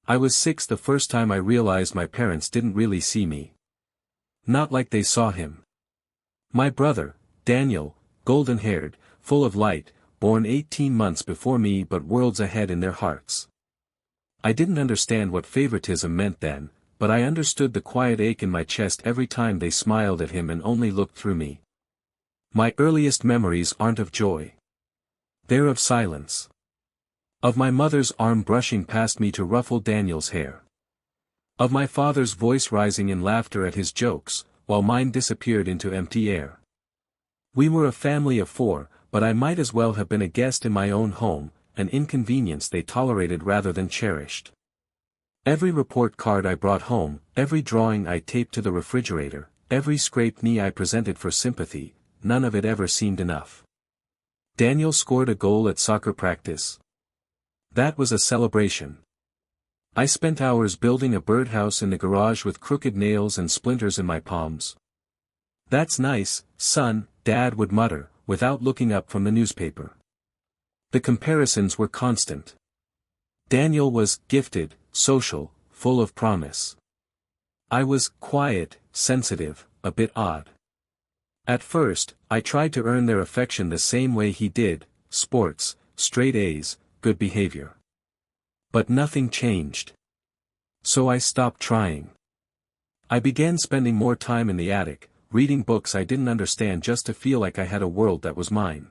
I was 6 the first time I realized my parents didn't really see me. Not like they saw him. My brother, Daniel, golden-haired, full of light, born 18 months before me but worlds ahead in their hearts. I didn't understand what favoritism meant then, but I understood the quiet ache in my chest every time they smiled at him and only looked through me. My earliest memories aren't of joy. They're of silence. Of my mother's arm brushing past me to ruffle Daniel's hair. Of my father's voice rising in laughter at his jokes, while mine disappeared into empty air. We were a family of 4, but I might as well have been a guest in my own home, an inconvenience they tolerated rather than cherished. Every report card I brought home, every drawing I taped to the refrigerator, every scraped knee I presented for sympathy, none of it ever seemed enough. Daniel scored a goal at soccer practice. That was a celebration. I spent hours building a birdhouse in the garage with crooked nails and splinters in my palms. That's nice, son, Dad would mutter, without looking up from the newspaper. The comparisons were constant. Daniel was gifted, social, full of promise. I was quiet, sensitive, a bit odd. At first, I tried to earn their affection the same way he did, sports, straight A's, good behavior. But nothing changed. So I stopped trying. I began spending more time in the attic, reading books I didn't understand just to feel like I had a world that was mine.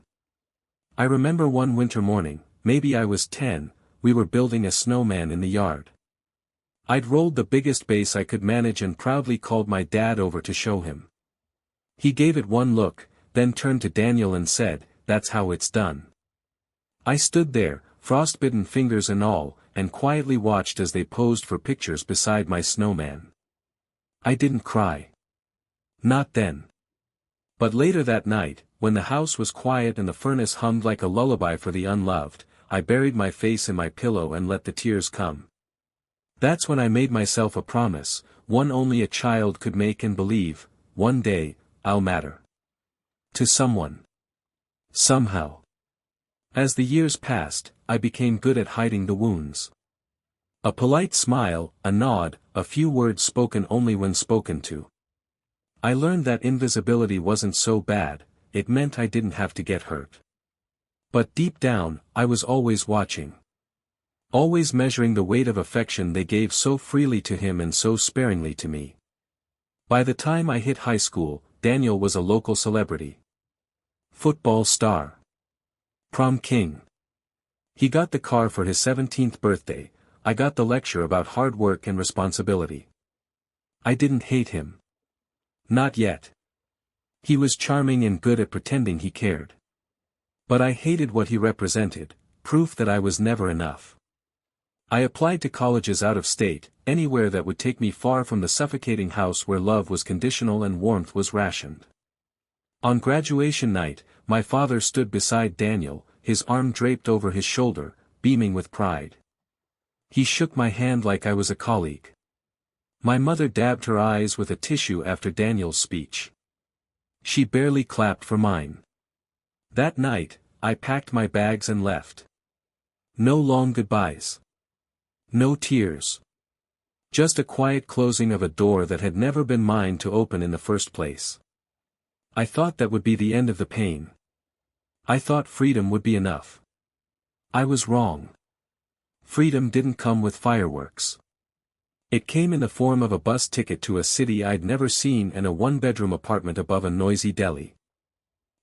I remember one winter morning, maybe I was 10, we were building a snowman in the yard. I'd rolled the biggest base I could manage and proudly called my dad over to show him. He gave it one look, then turned to Daniel and said, "That's how it's done." I stood there, frostbitten fingers and all, and quietly watched as they posed for pictures beside my snowman. I didn't cry. Not then. But later that night, when the house was quiet and the furnace hummed like a lullaby for the unloved, I buried my face in my pillow and let the tears come. That's when I made myself a promise, one only a child could make and believe, one day, I'll matter. To someone. Somehow. As the years passed, I became good at hiding the wounds. A polite smile, a nod, a few words spoken only when spoken to. I learned that invisibility wasn't so bad, it meant I didn't have to get hurt. But deep down, I was always watching. Always measuring the weight of affection they gave so freely to him and so sparingly to me. By the time I hit high school, Daniel was a local celebrity. Football star. Prom king. He got the car for his 17th birthday, I got the lecture about hard work and responsibility. I didn't hate him. Not yet. He was charming and good at pretending he cared. But I hated what he represented, proof that I was never enough. I applied to colleges out of state, anywhere that would take me far from the suffocating house where love was conditional and warmth was rationed. On graduation night, my father stood beside Daniel, his arm draped over his shoulder, beaming with pride. He shook my hand like I was a colleague. My mother dabbed her eyes with a tissue after Daniel's speech. She barely clapped for mine. That night, I packed my bags and left. No long goodbyes. No tears. Just a quiet closing of a door that had never been mine to open in the first place. I thought that would be the end of the pain. I thought freedom would be enough. I was wrong. Freedom didn't come with fireworks. It came in the form of a bus ticket to a city I'd never seen and a one-bedroom apartment above a noisy deli.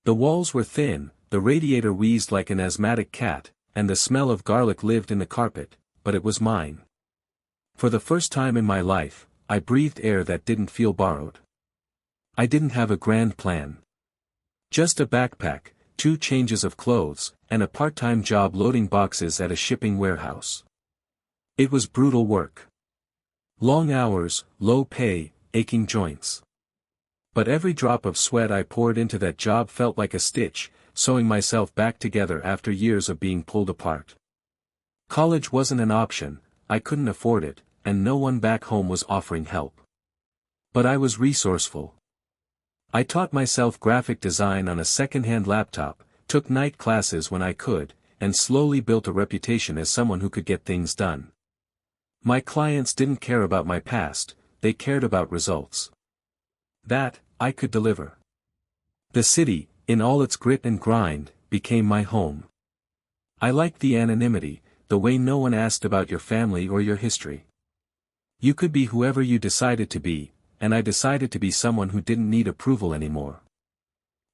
The walls were thin, the radiator wheezed like an asthmatic cat, and the smell of garlic lived in the carpet, but it was mine. For the first time in my life, I breathed air that didn't feel borrowed. I didn't have a grand plan. Just a backpack, 2 changes of clothes, and a part-time job loading boxes at a shipping warehouse. It was brutal work. Long hours, low pay, aching joints. But every drop of sweat I poured into that job felt like a stitch, sewing myself back together after years of being pulled apart. College wasn't an option, I couldn't afford it, and no one back home was offering help. But I was resourceful. I taught myself graphic design on a second-hand laptop, took night classes when I could, and slowly built a reputation as someone who could get things done. My clients didn't care about my past, they cared about results. That, I could deliver. The city, in all its grit and grind, became my home. I liked the anonymity, the way no one asked about your family or your history. You could be whoever you decided to be, and I decided to be someone who didn't need approval anymore.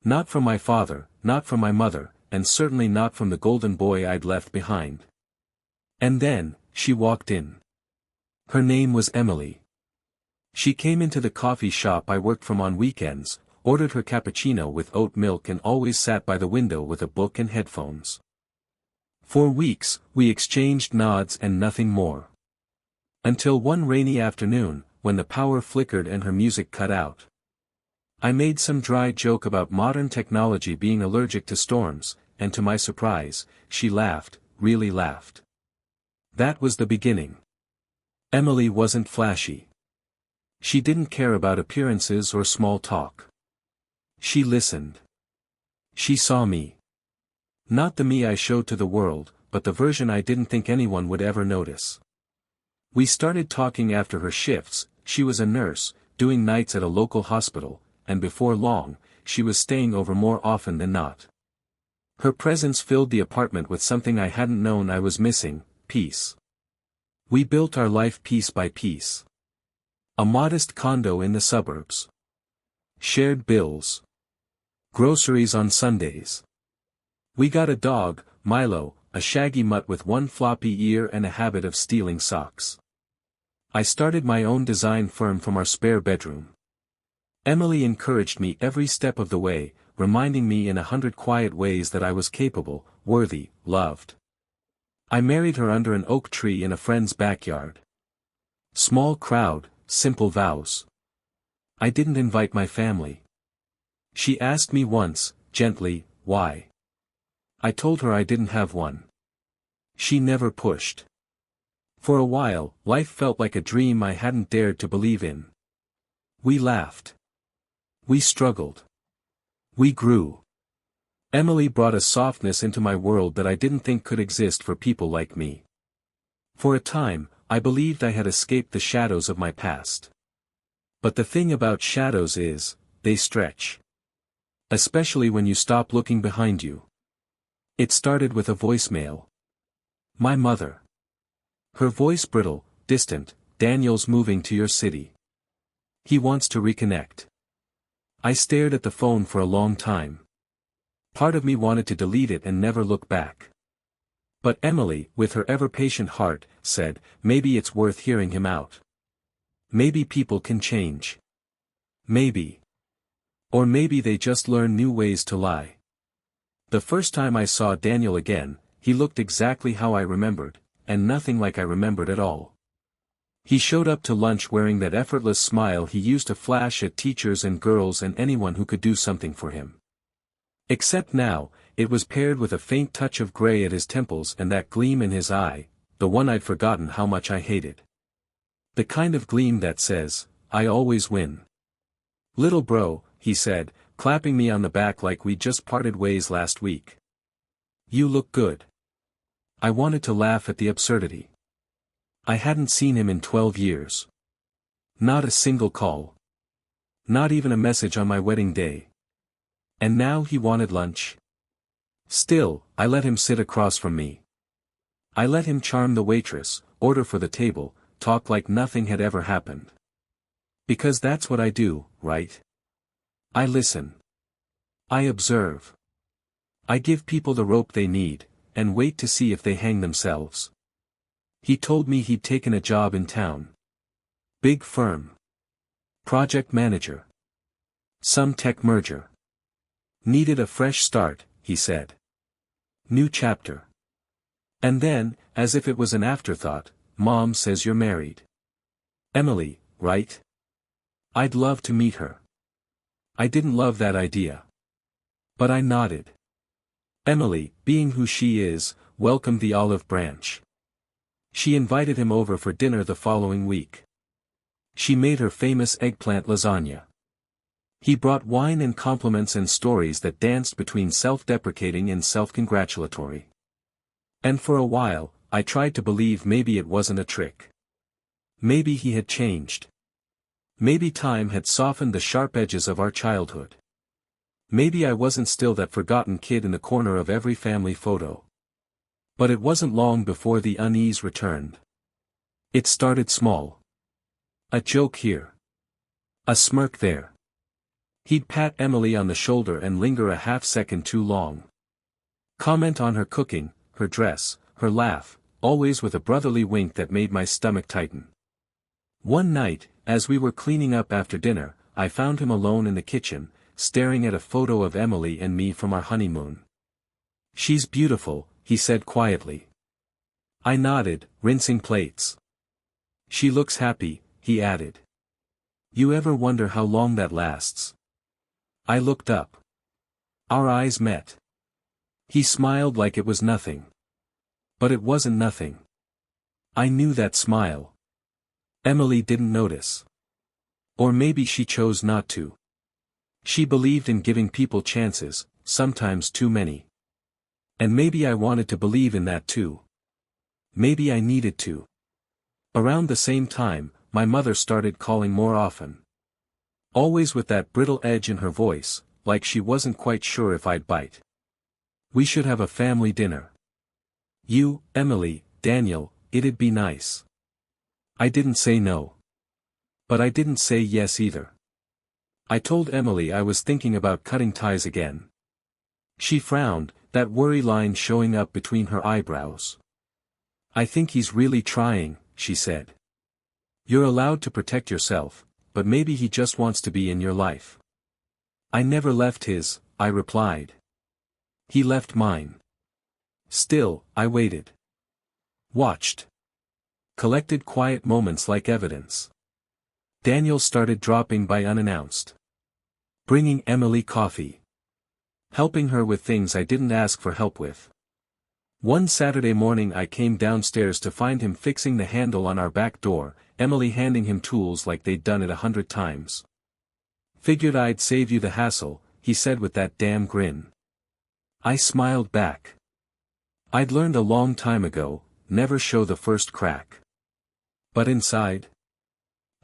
Not from my father, not from my mother, and certainly not from the golden boy I'd left behind. And then, she walked in. Her name was Emily. She came into the coffee shop I worked from on weekends, ordered her cappuccino with oat milk and always sat by the window with a book and headphones. For weeks, we exchanged nods and nothing more. Until one rainy afternoon, when the power flickered and her music cut out. I made some dry joke about modern technology being allergic to storms, and to my surprise, she laughed, really laughed. That was the beginning. Emily wasn't flashy. She didn't care about appearances or small talk. She listened. She saw me. Not the me I showed to the world, but the version I didn't think anyone would ever notice. We started talking after her shifts. She was a nurse, doing nights at a local hospital, and before long, she was staying over more often than not. Her presence filled the apartment with something I hadn't known I was missing, peace. We built our life piece by piece. A modest condo in the suburbs. Shared bills. Groceries on Sundays. We got a dog, Milo, a shaggy mutt with one floppy ear and a habit of stealing socks. I started my own design firm from our spare bedroom. Emily encouraged me every step of the way, reminding me in 100 quiet ways that I was capable, worthy, loved. I married her under an oak tree in a friend's backyard. Small crowd, simple vows. I didn't invite my family. She asked me once, gently, why. I told her I didn't have one. She never pushed. For a while, life felt like a dream I hadn't dared to believe in. We laughed. We struggled. We grew. Emily brought a softness into my world that I didn't think could exist for people like me. For a time, I believed I had escaped the shadows of my past. But the thing about shadows is, they stretch. Especially when you stop looking behind you. It started with a voicemail. My mother. Her voice brittle, distant, Daniel's moving to your city. He wants to reconnect. I stared at the phone for a long time. Part of me wanted to delete it and never look back. But Emily, with her ever-patient heart, said, maybe it's worth hearing him out. Maybe people can change. Maybe. Or maybe they just learn new ways to lie. The first time I saw Daniel again, he looked exactly how I remembered, and nothing like I remembered at all. He showed up to lunch wearing that effortless smile he used to flash at teachers and girls and anyone who could do something for him. Except now, it was paired with a faint touch of gray at his temples and that gleam in his eye, the one I'd forgotten how much I hated. The kind of gleam that says, I always win. Little bro, he said, clapping me on the back like we'd just parted ways last week. You look good. I wanted to laugh at the absurdity. I hadn't seen him in 12 years. Not a single call. Not even a message on my wedding day. And now he wanted lunch. Still, I let him sit across from me. I let him charm the waitress, order for the table, talk like nothing had ever happened. Because that's what I do, right? I listen. I observe. I give people the rope they need, and wait to see if they hang themselves. He told me he'd taken a job in town. Big firm. Project manager. Some tech merger. Needed a fresh start, he said. New chapter. And then, as if it was an afterthought, Mom says you're married. Emily, right? I'd love to meet her. I didn't love that idea. But I nodded. Emily, being who she is, welcomed the olive branch. She invited him over for dinner the following week. She made her famous eggplant lasagna. He brought wine and compliments and stories that danced between self-deprecating and self-congratulatory. And for a while, I tried to believe maybe it wasn't a trick. Maybe he had changed. Maybe time had softened the sharp edges of our childhood. Maybe I wasn't still that forgotten kid in the corner of every family photo. But it wasn't long before the unease returned. It started small. A joke here. A smirk there. He'd pat Emily on the shoulder and linger a half-second too long. Comment on her cooking, her dress, her laugh, always with a brotherly wink that made my stomach tighten. One night, as we were cleaning up after dinner, I found him alone in the kitchen, staring at a photo of Emily and me from our honeymoon. "She's beautiful," he said quietly. I nodded, rinsing plates. "She looks happy," he added. "You ever wonder how long that lasts?" I looked up. Our eyes met. He smiled like it was nothing. But it wasn't nothing. I knew that smile. Emily didn't notice. Or maybe she chose not to. She believed in giving people chances, sometimes too many. And maybe I wanted to believe in that too. Maybe I needed to. Around the same time, my mother started calling more often. Always with that brittle edge in her voice, like she wasn't quite sure if I'd bite. "We should have a family dinner. You, Emily, Daniel, it'd be nice." I didn't say no. But I didn't say yes either. I told Emily I was thinking about cutting ties again. She frowned, that worry line showing up between her eyebrows. "I think he's really trying," she said. "You're allowed to protect yourself, but maybe he just wants to be in your life." "I never left his," I replied. "He left mine." Still, I waited. Watched. Collected quiet moments like evidence. Daniel started dropping by unannounced. Bringing Emily coffee. Helping her with things I didn't ask for help with. One Saturday morning I came downstairs to find him fixing the handle on our back door, Emily handing him tools like they'd done it 100 times. "Figured I'd save you the hassle," he said with that damn grin. I smiled back. I'd learned a long time ago, never show the first crack. But inside,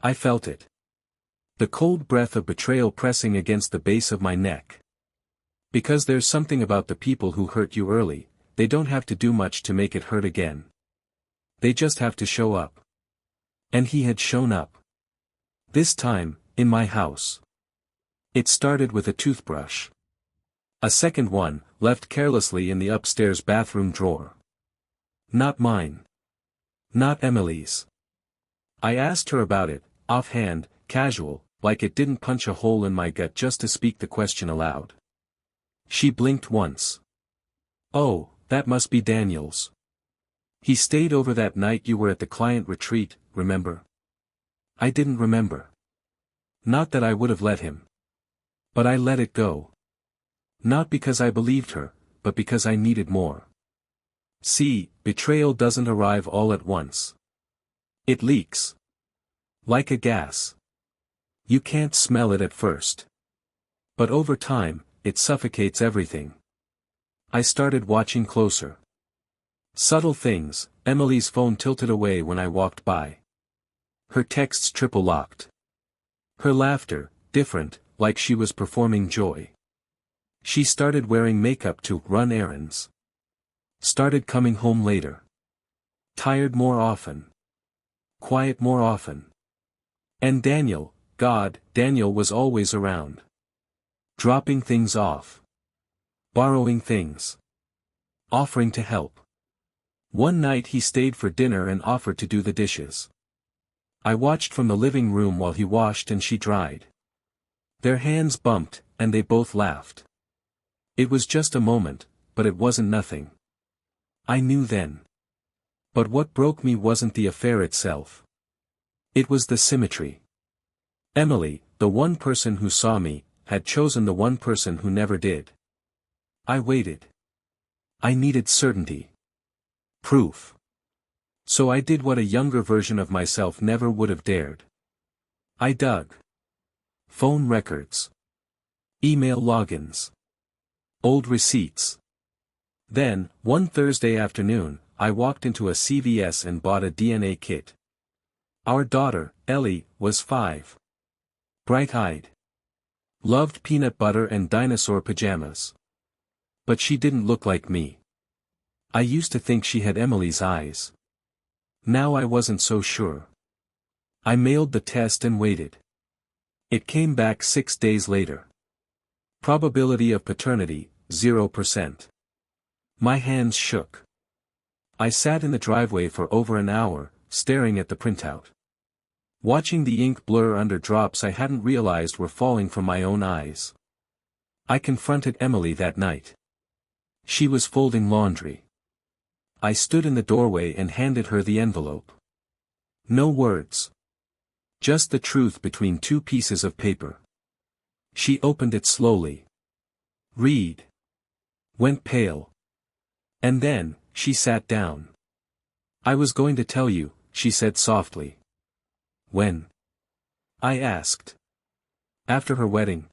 I felt it. The cold breath of betrayal pressing against the base of my neck. Because there's something about the people who hurt you early, they don't have to do much to make it hurt again. They just have to show up. And he had shown up. This time, in my house. It started with a toothbrush. A second one, left carelessly in the upstairs bathroom drawer. Not mine. Not Emily's. I asked her about it, offhand, casual, like it didn't punch a hole in my gut just to speak the question aloud. She blinked once. "Oh, that must be Daniel's. He stayed over that night you were at the client retreat, remember?" I didn't remember. Not that I would have let him. But I let it go. Not because I believed her, but because I needed more. See, betrayal doesn't arrive all at once. It leaks. Like a gas. You can't smell it at first. But over time, it suffocates everything. I started watching closer. Subtle things, Emily's phone tilted away when I walked by. Her texts triple-locked. Her laughter, different, like she was performing joy. She started wearing makeup to run errands. Started coming home later. Tired more often. Quiet more often. And Daniel, God, Daniel was always around. Dropping things off. Borrowing things. Offering to help. One night he stayed for dinner and offered to do the dishes. I watched from the living room while he washed and she dried. Their hands bumped, and they both laughed. It was just a moment, but it wasn't nothing. I knew then. But what broke me wasn't the affair itself. It was the symmetry. Emily, the one person who saw me, had chosen the one person who never did. I waited. I needed certainty. Proof. So I did what a younger version of myself never would have dared. I dug. Phone records. Email logins. Old receipts. Then, one Thursday afternoon, I walked into a CVS and bought a DNA kit. Our daughter, Ellie, was 5. Bright-eyed. Loved peanut butter and dinosaur pajamas. But she didn't look like me. I used to think she had Emily's eyes. Now I wasn't so sure. I mailed the test and waited. It came back 6 days later. Probability of paternity, 0%. My hands shook. I sat in the driveway for over an hour, staring at the printout. Watching the ink blur under drops I hadn't realized were falling from my own eyes. I confronted Emily that night. She was folding laundry. I stood in the doorway and handed her the envelope. No words. Just the truth between 2 pieces of paper. She opened it slowly. Read. Went pale. And then, she sat down. I was going to tell you, she said softly. When? I asked. After her wedding.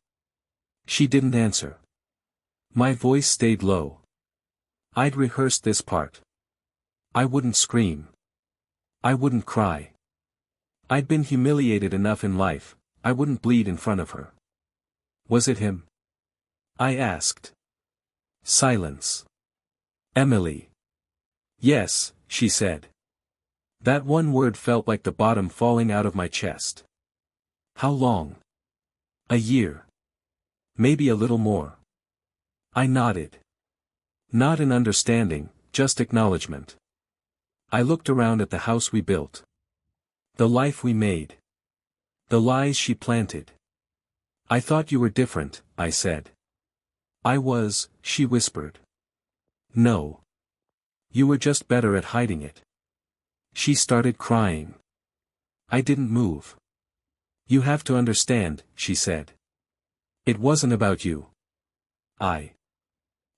She didn't answer. My voice stayed low. I'd rehearsed this part. I wouldn't scream. I wouldn't cry. I'd been humiliated enough in life, I wouldn't bleed in front of her. Was it him? I asked. Silence. Emily. Yes, she said. That one word felt like the bottom falling out of my chest. How long? A year. Maybe a little more. I nodded. Not in understanding, just acknowledgement. I looked around at the house we built. The life we made. The lies she planted. I thought you were different, I said. I was, she whispered. No. You were just better at hiding it. She started crying. I didn't move. You have to understand, she said. It wasn't about you.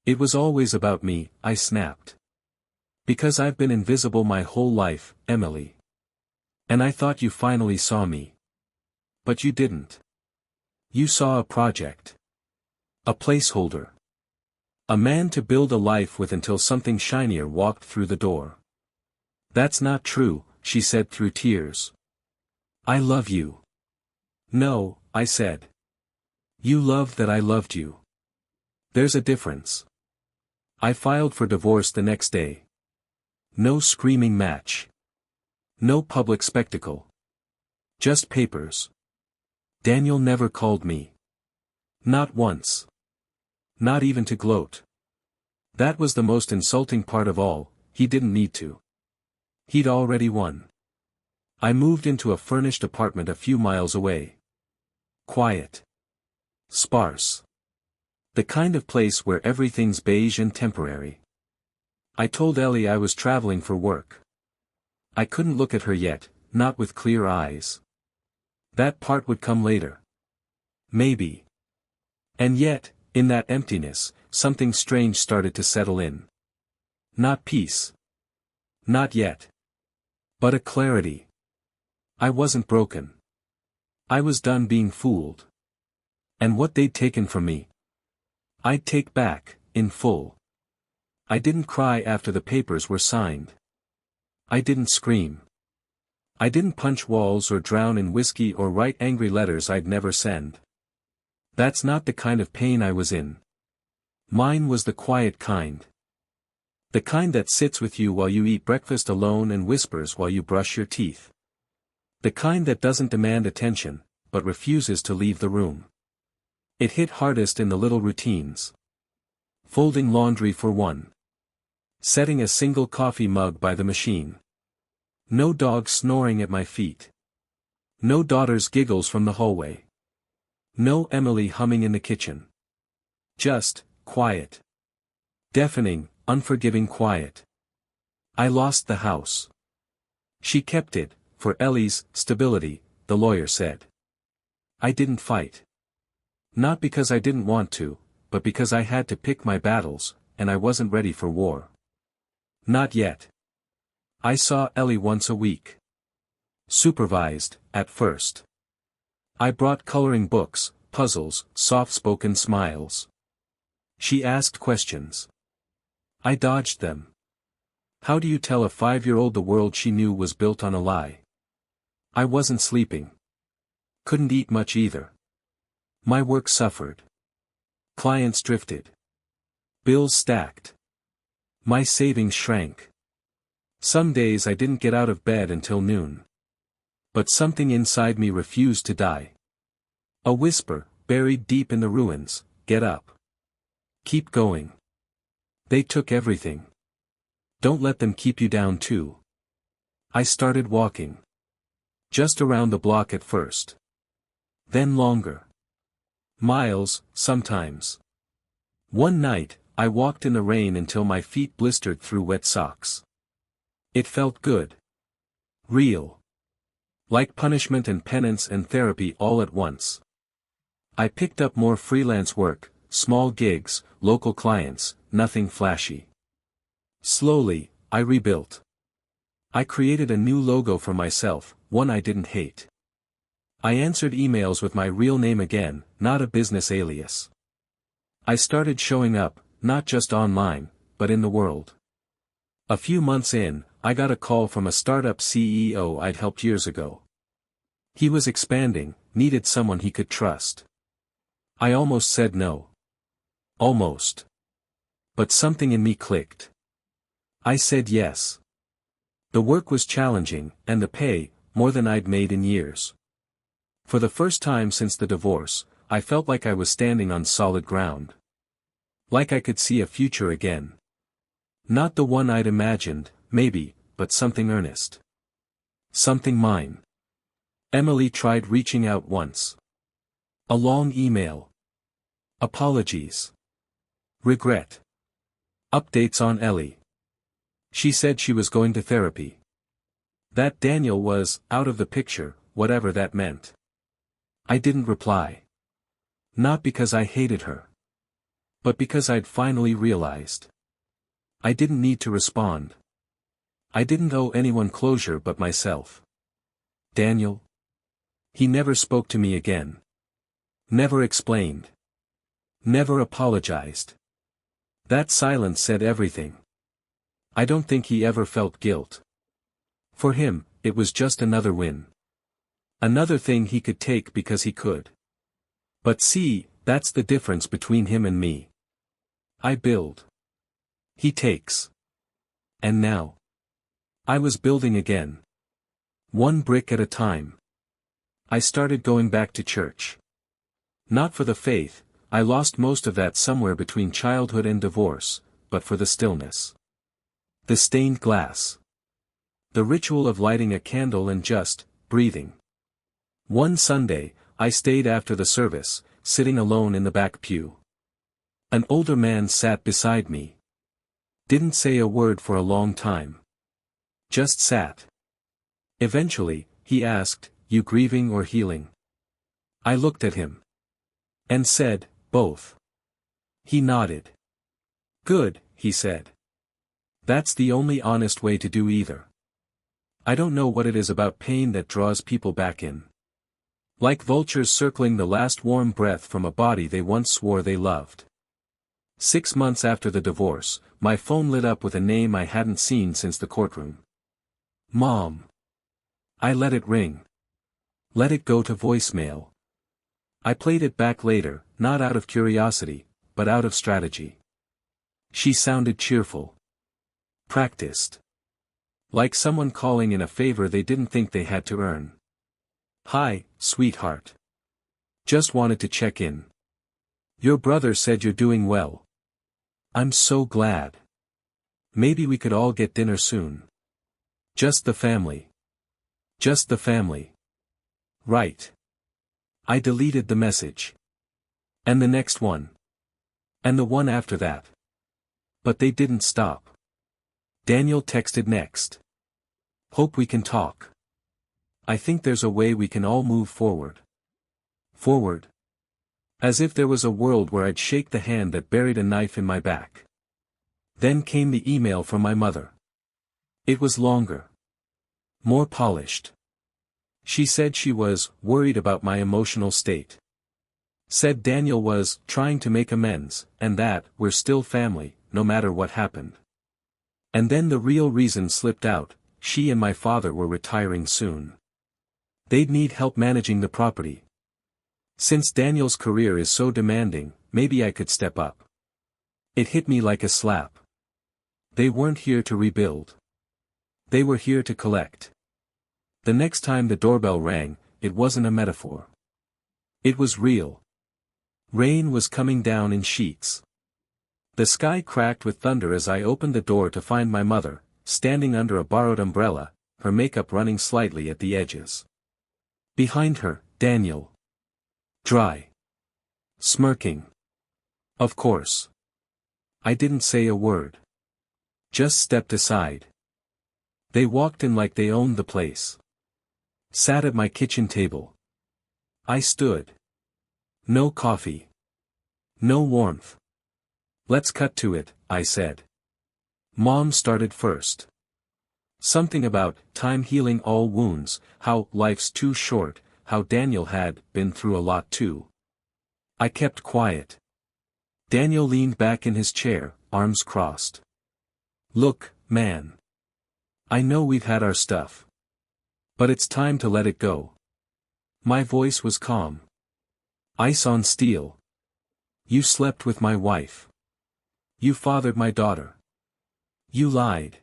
It was always about me, I snapped. Because I've been invisible my whole life, Emily. And I thought you finally saw me. But you didn't. You saw a project. A placeholder. A man to build a life with until something shinier walked through the door. That's not true, she said through tears. I love you. No, I said. You loved that I loved you. There's a difference. I filed for divorce the next day. No screaming match. No public spectacle. Just papers. Daniel never called me. Not once. Not even to gloat. That was the most insulting part of all, he didn't need to. He'd already won. I moved into a furnished apartment a few miles away. Quiet. Sparse. The kind of place where everything's beige and temporary. I told Ellie I was traveling for work. I couldn't look at her yet, not with clear eyes. That part would come later. Maybe. And yet, in that emptiness, something strange started to settle in. Not peace. Not yet. But a clarity. I wasn't broken. I was done being fooled. And what they'd taken from me, I'd take back, in full. I didn't cry after the papers were signed. I didn't scream. I didn't punch walls or drown in whiskey or write angry letters I'd never send. That's not the kind of pain I was in. Mine was the quiet kind. The kind that sits with you while you eat breakfast alone and whispers while you brush your teeth. The kind that doesn't demand attention, but refuses to leave the room. It hit hardest in the little routines. Folding laundry for one. Setting a single coffee mug by the machine. No dog snoring at my feet. No daughter's giggles from the hallway. No Emily humming in the kitchen. Just, quiet. Deafening, unforgiving quiet. I lost the house. She kept it, for Ellie's stability, the lawyer said. I didn't fight. Not because I didn't want to, but because I had to pick my battles, and I wasn't ready for war. Not yet. I saw Ellie once a week. Supervised, at first. I brought coloring books, puzzles, soft-spoken smiles. She asked questions. I dodged them. How do you tell a 5-year-old the world she knew was built on a lie? I wasn't sleeping. Couldn't eat much either. My work suffered. Clients drifted. Bills stacked. My savings shrank. Some days I didn't get out of bed until noon. But something inside me refused to die. A whisper, buried deep in the ruins, get up. Keep going. They took everything. Don't let them keep you down too. I started walking. Just around the block at first. Then longer. Miles, sometimes. One night, I walked in the rain until my feet blistered through wet socks. It felt good. Real. Like punishment and penance and therapy all at once. I picked up more freelance work, small gigs, local clients, nothing flashy. Slowly, I rebuilt. I created a new logo for myself, one I didn't hate. I answered emails with my real name again, not a business alias. I started showing up, not just online, but in the world. A few months in, I got a call from a startup CEO I'd helped years ago. He was expanding, needed someone he could trust. I almost said no. Almost. But something in me clicked. I said yes. The work was challenging, and the pay, more than I'd made in years. For the first time since the divorce, I felt like I was standing on solid ground. Like I could see a future again. Not the one I'd imagined, maybe, but something earnest. Something mine. Emily tried reaching out once. A long email. Apologies. Regret. Updates on Ellie. She said she was going to therapy. That Daniel was out of the picture, whatever that meant. I didn't reply. Not because I hated her. But because I'd finally realized. I didn't need to respond. I didn't owe anyone closure but myself. Daniel? He never spoke to me again. Never explained. Never apologized. That silence said everything. I don't think he ever felt guilt. For him, it was just another win. Another thing he could take because he could. But see, that's the difference between him and me. I build. He takes. And now. I was building again. One brick at a time. I started going back to church. Not for the faith, I lost most of that somewhere between childhood and divorce, but for the stillness. The stained glass. The ritual of lighting a candle and just breathing. One Sunday, I stayed after the service, sitting alone in the back pew. An older man sat beside me. Didn't say a word for a long time. Just sat. Eventually, he asked, "You grieving or healing?" I looked at him. And said, "Both." He nodded. "Good," he said. "That's the only honest way to do either. I don't know what it is about pain that draws people back in. Like vultures circling the last warm breath from a body they once swore they loved." 6 months after the divorce, my phone lit up with a name I hadn't seen since the courtroom. Mom. I let it ring. Let it go to voicemail. I played it back later, not out of curiosity, but out of strategy. She sounded cheerful. Practiced. Like someone calling in a favor they didn't think they had to earn. "Hi, sweetheart. Just wanted to check in. Your brother said you're doing well. I'm so glad. Maybe we could all get dinner soon. Just the family. Just the family. Right." I deleted the message. And the next one. And the one after that. But they didn't stop. Daniel texted next. "Hope we can talk. I think there's a way we can all move forward." Forward? As if there was a world where I'd shake the hand that buried a knife in my back. Then came the email from my mother. It was longer. More polished. She said she was worried about my emotional state. Said Daniel was trying to make amends, and that we're still family, no matter what happened. And then the real reason slipped out: she and my father were retiring soon. They'd need help managing the property. Since Daniel's career is so demanding, maybe I could step up. It hit me like a slap. They weren't here to rebuild. They were here to collect. The next time the doorbell rang, it wasn't a metaphor. It was real. Rain was coming down in sheets. The sky cracked with thunder as I opened the door to find my mother, standing under a borrowed umbrella, her makeup running slightly at the edges. Behind her, Daniel. Dry. Smirking. Of course. I didn't say a word. Just stepped aside. They walked in like they owned the place. Sat at my kitchen table. I stood. No coffee. No warmth. Let's cut to it, I said. Mom started first. Something about time healing all wounds, how life's too short, how Daniel had been through a lot too. I kept quiet. Daniel leaned back in his chair, arms crossed. Look, man. I know we've had our stuff. But it's time to let it go. My voice was calm. Ice on steel. You slept with my wife. You fathered my daughter. You lied.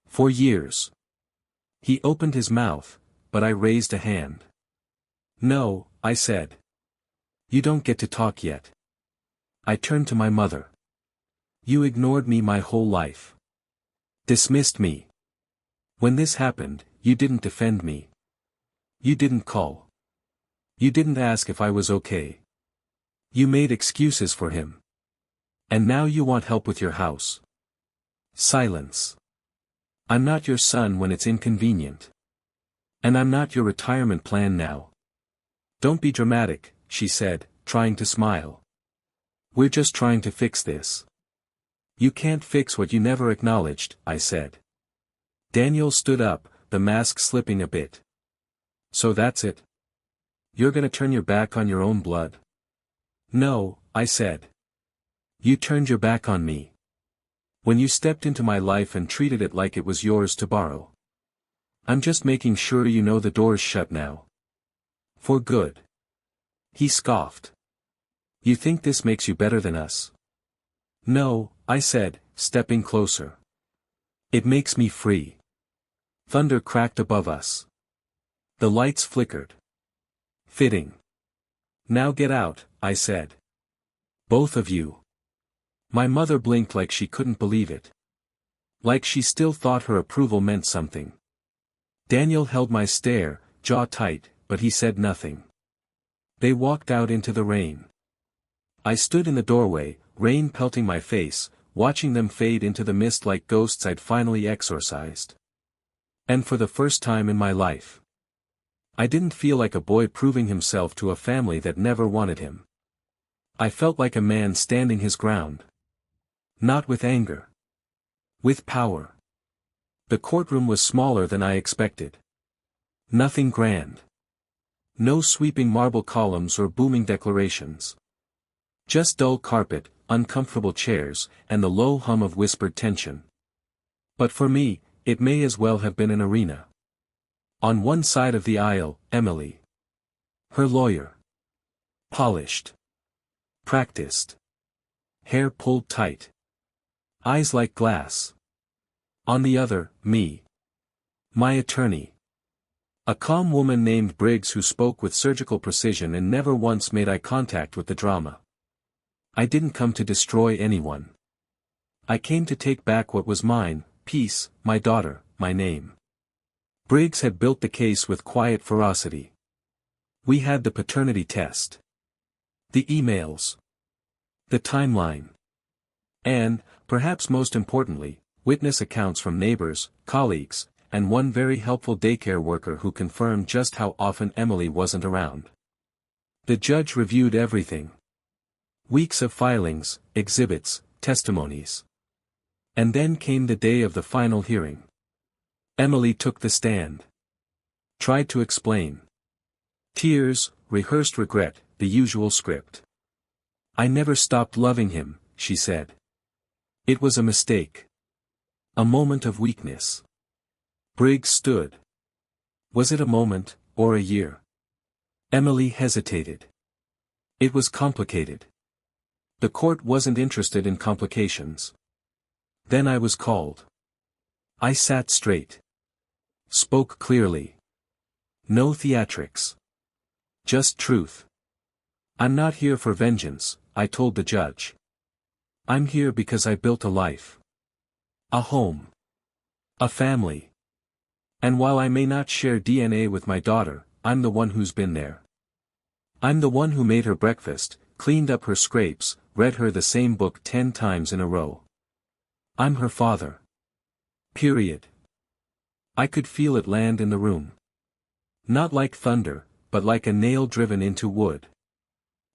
For years. He opened his mouth, but I raised a hand. No, I said. You don't get to talk yet. I turned to my mother. You ignored me my whole life. Dismissed me. When this happened, you didn't defend me. You didn't call. You didn't ask if I was okay. You made excuses for him. And now you want help with your house. Silence. I'm not your son when it's inconvenient. And I'm not your retirement plan now. Don't be dramatic, she said, trying to smile. We're just trying to fix this. You can't fix what you never acknowledged, I said. Daniel stood up, the mask slipping a bit. So that's it? You're gonna turn your back on your own blood? No, I said. You turned your back on me. When you stepped into my life and treated it like it was yours to borrow. I'm just making sure you know the door's shut now. For good. He scoffed. You think this makes you better than us? No, I said, stepping closer. It makes me free. Thunder cracked above us. The lights flickered. Fitting. Now get out, I said. Both of you. My mother blinked like she couldn't believe it. Like she still thought her approval meant something. Daniel held my stare, jaw tight, but he said nothing. They walked out into the rain. I stood in the doorway, rain pelting my face, watching them fade into the mist like ghosts I'd finally exorcised. And for the first time in my life, I didn't feel like a boy proving himself to a family that never wanted him. I felt like a man standing his ground. Not with anger. With power. The courtroom was smaller than I expected. Nothing grand. No sweeping marble columns or booming declarations. Just dull carpet, uncomfortable chairs, and the low hum of whispered tension. But for me, it may as well have been an arena. On one side of the aisle, Emily. Her lawyer. Polished. Practiced. Hair pulled tight. Eyes like glass. On the other, me. My attorney. A calm woman named Briggs who spoke with surgical precision and never once made eye contact with the drama. I didn't come to destroy anyone. I came to take back what was mine, peace, my daughter, my name. Briggs had built the case with quiet ferocity. We had the paternity test. The emails. The timeline. And, perhaps most importantly, witness accounts from neighbors, colleagues, and one very helpful daycare worker who confirmed just how often Emily wasn't around. The judge reviewed everything. Weeks of filings, exhibits, testimonies. And then came the day of the final hearing. Emily took the stand. Tried to explain. Tears, rehearsed regret, the usual script. I never stopped loving him, she said. It was a mistake. A moment of weakness. Briggs stood. Was it a moment, or a year. Emily hesitated. It was complicated. The court wasn't interested in complications. Then I was called. I sat straight. Spoke clearly. No theatrics. Just truth. I'm not here for vengeance, I told the judge. I'm here because I built a life. A home. A family. And while I may not share DNA with my daughter, I'm the one who's been there. I'm the one who made her breakfast, cleaned up her scrapes, read her the same book 10 times in a row. I'm her father. Period. I could feel it land in the room. Not like thunder, but like a nail driven into wood.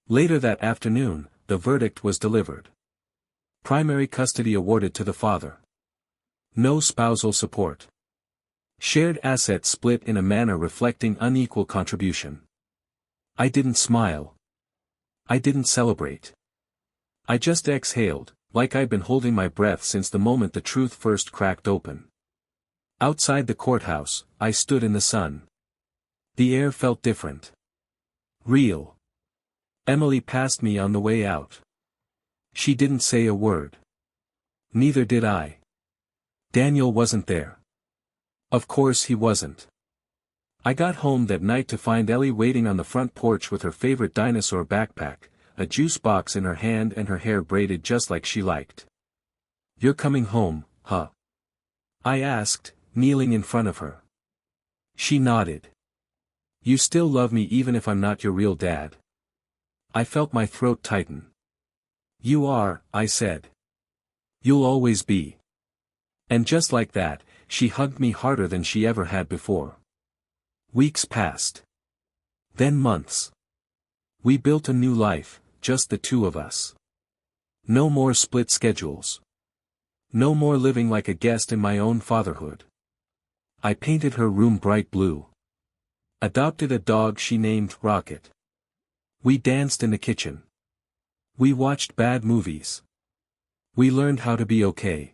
Later that afternoon, the verdict was delivered. Primary custody awarded to the father. No spousal support. Shared assets split in a manner reflecting unequal contribution. I didn't smile. I didn't celebrate. I just exhaled, like I'd been holding my breath since the moment the truth first cracked open. Outside the courthouse, I stood in the sun. The air felt different. Real. Emily passed me on the way out. She didn't say a word. Neither did I. Daniel wasn't there. Of course he wasn't. I got home that night to find Ellie waiting on the front porch with her favorite dinosaur backpack, a juice box in her hand and her hair braided just like she liked. "You're coming home, huh?" I asked, kneeling in front of her. She nodded. "You still love me even if I'm not your real dad?" I felt my throat tighten. "You are," I said. "You'll always be." And just like that, she hugged me harder than she ever had before. Weeks passed. Then months. We built a new life, just the two of us. No more split schedules. No more living like a guest in my own fatherhood. I painted her room bright blue. Adopted a dog she named Rocket. We danced in the kitchen. We watched bad movies. We learned how to be okay.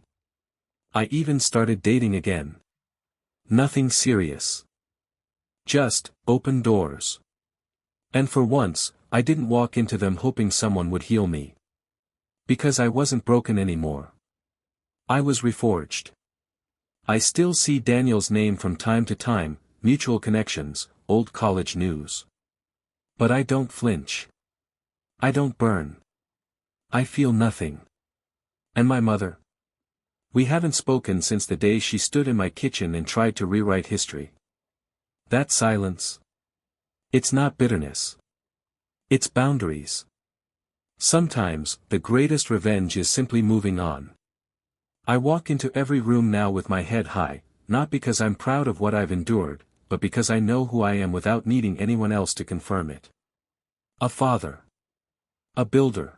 I even started dating again. Nothing serious. Just, open doors. And for once, I didn't walk into them hoping someone would heal me. Because I wasn't broken anymore. I was reforged. I still see Daniel's name from time to time, mutual connections, old college news. But I don't flinch. I don't burn. I feel nothing. And my mother? We haven't spoken since the day she stood in my kitchen and tried to rewrite history. That silence. It's not bitterness. It's boundaries. Sometimes, the greatest revenge is simply moving on. I walk into every room now with my head high, not because I'm proud of what I've endured, but because I know who I am without needing anyone else to confirm it. A father. A builder.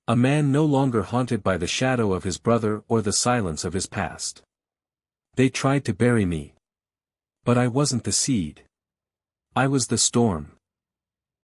A man no longer haunted by the shadow of his brother or the silence of his past. They tried to bury me. But I wasn't the seed. I was the storm.